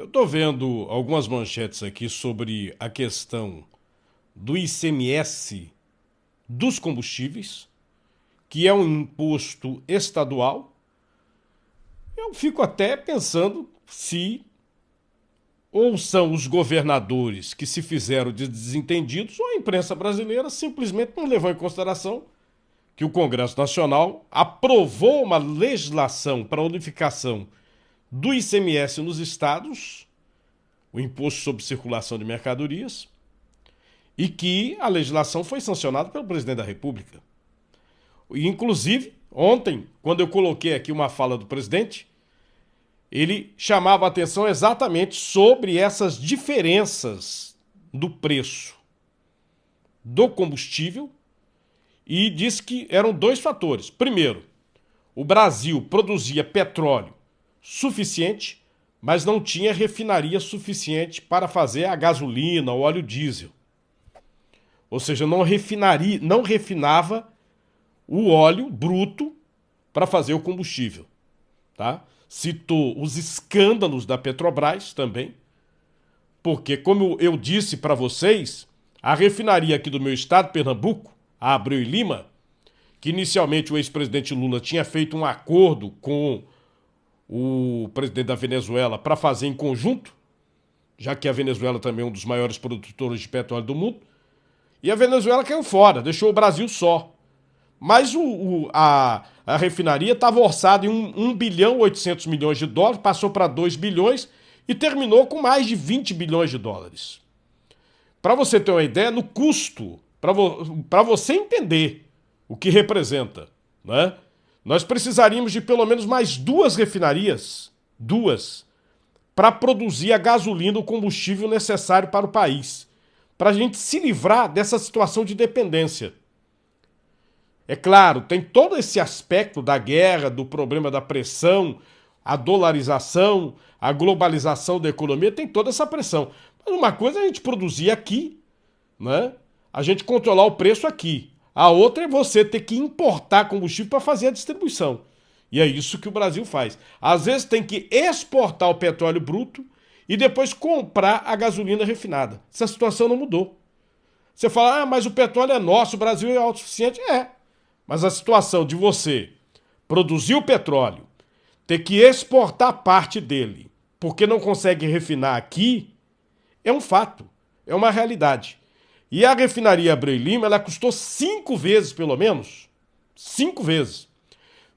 Eu estou vendo algumas manchetes aqui sobre a questão do ICMS dos combustíveis, que é um imposto estadual. Eu fico até pensando se ou são os governadores que se fizeram de desentendidos ou a imprensa brasileira simplesmente não levou em consideração que o Congresso Nacional aprovou uma legislação para a unificação do ICMS nos estados, o Imposto sobre Circulação de Mercadorias, e que a legislação foi sancionada pelo presidente da República. E, inclusive, ontem, quando eu coloquei aqui uma fala do presidente, ele chamava a atenção exatamente sobre essas diferenças do preço do combustível e disse que eram dois fatores. Primeiro, o Brasil produzia petróleo suficiente, mas não tinha refinaria suficiente para fazer a gasolina, o óleo diesel. Ou seja, não refinava o óleo bruto para fazer o combustível, tá? Citou os escândalos da Petrobras também, porque, como eu disse para vocês, a refinaria aqui do meu estado, Pernambuco, a Abreu e Lima, que inicialmente o ex-presidente Lula tinha feito um acordo com o presidente da Venezuela para fazer em conjunto, já que a Venezuela também é um dos maiores produtores de petróleo do mundo, e a Venezuela caiu fora, deixou o Brasil só. Mas a refinaria estava orçada em 1 bilhão e 800 milhões de dólares, passou para 2 bilhões e terminou com mais de 20 bilhões de dólares. Para você ter uma ideia, no custo, para você entender o que representa, né? Nós precisaríamos de pelo menos mais duas refinarias, para produzir a gasolina, o combustível necessário para o país, para a gente se livrar dessa situação de dependência. É claro, tem todo esse aspecto da guerra, do problema da pressão, a dolarização, a globalização da economia, tem toda essa pressão. Mas uma coisa é a gente produzir aqui, né? A gente controlar o preço aqui. A outra é você ter que importar combustível para fazer a distribuição. E é isso que o Brasil faz. Às vezes tem que exportar o petróleo bruto e depois comprar a gasolina refinada. Essa situação não mudou. Você fala, mas o petróleo é nosso, o Brasil é autossuficiente. É. Mas a situação de você produzir o petróleo, ter que exportar parte dele, porque não consegue refinar aqui, é um fato, é uma realidade. E a refinaria Abreu e Lima, ela custou 5 vezes, pelo menos. 5 vezes.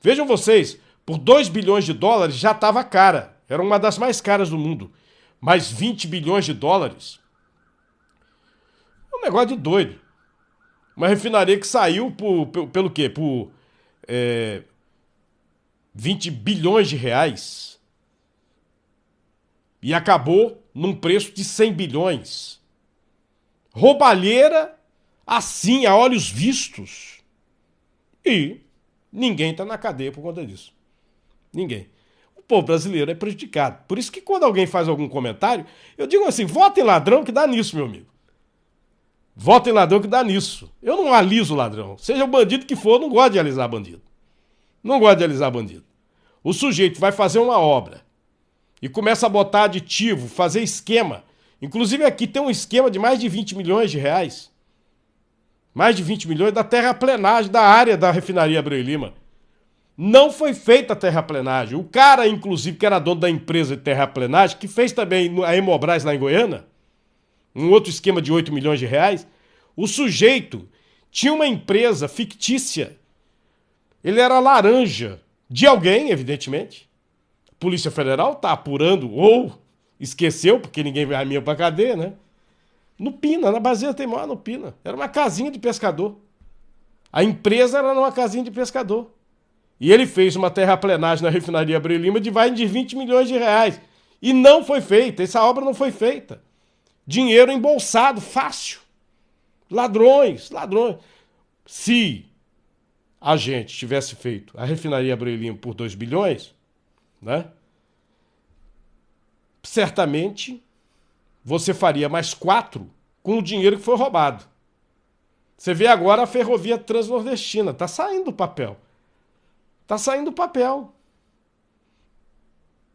Vejam vocês, por 2 bilhões de dólares já estava cara. Era uma das mais caras do mundo. Mas 20 bilhões de dólares é um negócio de doido. Uma refinaria que saiu pelo quê? Por 20 bilhões de reais. E acabou num preço de 100 bilhões. Roubalheira assim, a olhos vistos. E ninguém está na cadeia por conta disso. Ninguém. O povo brasileiro é prejudicado. Por isso que quando alguém faz algum comentário, eu digo assim, votem ladrão que dá nisso, meu amigo. Votem ladrão que dá nisso. Eu não aliso ladrão. Seja o bandido que for, eu não gosto de alisar bandido. Não gosto de alisar bandido. O sujeito vai fazer uma obra e começa a botar aditivo, fazer esquema. Inclusive aqui tem um esquema de mais de 20 milhões de reais. Mais de 20 milhões da terraplenagem da área da refinaria Abreu e Lima. Não foi feita a terraplenagem. O cara, inclusive, que era dono da empresa de terraplenagem, que fez também a Hemobras lá em Goiânia, um outro esquema de 8 milhões de reais, o sujeito tinha uma empresa fictícia. Ele era laranja de alguém, evidentemente. A Polícia Federal está apurando, ou esqueceu, porque ninguém vai minha para cadeia, né? No Pina, na Bacia Teimosa, no Pina. Era uma casinha de pescador. A empresa era numa casinha de pescador. E ele fez uma terraplenagem na refinaria Abreu e Lima de mais de 20 milhões de reais. E não foi feita, essa obra não foi feita. Dinheiro embolsado, fácil. Ladrões, ladrões. Se a gente tivesse feito a refinaria Abreu e Lima por 2 bilhões, né? Certamente você faria mais 4 com o dinheiro que foi roubado. Você vê agora a ferrovia transnordestina, está saindo do papel. Está saindo do papel.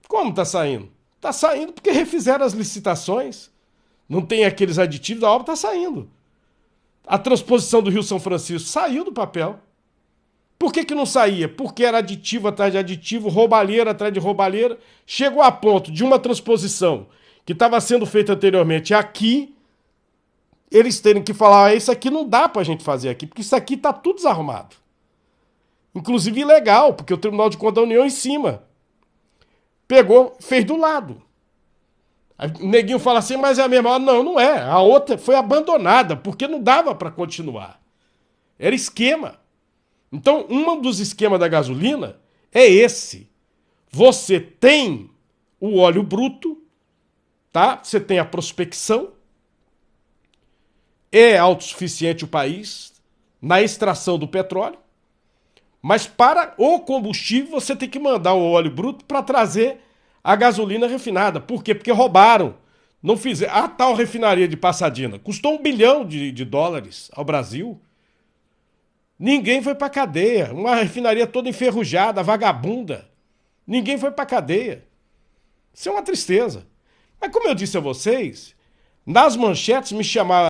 Como está saindo? Está saindo porque refizeram as licitações. Não tem aqueles aditivos, a obra está saindo. A transposição do Rio São Francisco saiu do papel. Por que não saía? Porque era aditivo atrás de aditivo, roubalheira atrás de roubalheira. Chegou a ponto de uma transposição que estava sendo feita anteriormente aqui, eles terem que falar, isso aqui não dá para a gente fazer aqui, porque isso aqui está tudo desarrumado. Inclusive ilegal, porque o Tribunal de Contas da União em cima pegou, fez do lado. Aí o neguinho fala assim, mas é a mesma. Não, não é. A outra foi abandonada, porque não dava para continuar. Era esquema. Então, um dos esquemas da gasolina é esse. Você tem o óleo bruto, tá? Você tem a prospecção. É autossuficiente o país na extração do petróleo. Mas para o combustível, você tem que mandar o óleo bruto para trazer a gasolina refinada. Por quê? Porque roubaram. Não fizeram. A tal refinaria de Pasadena custou $1 bilhão ao Brasil. Ninguém foi para cadeia. Uma refinaria toda enferrujada, vagabunda. Ninguém foi para cadeia. Isso é uma tristeza. Mas como eu disse a vocês, nas manchetes me chamaram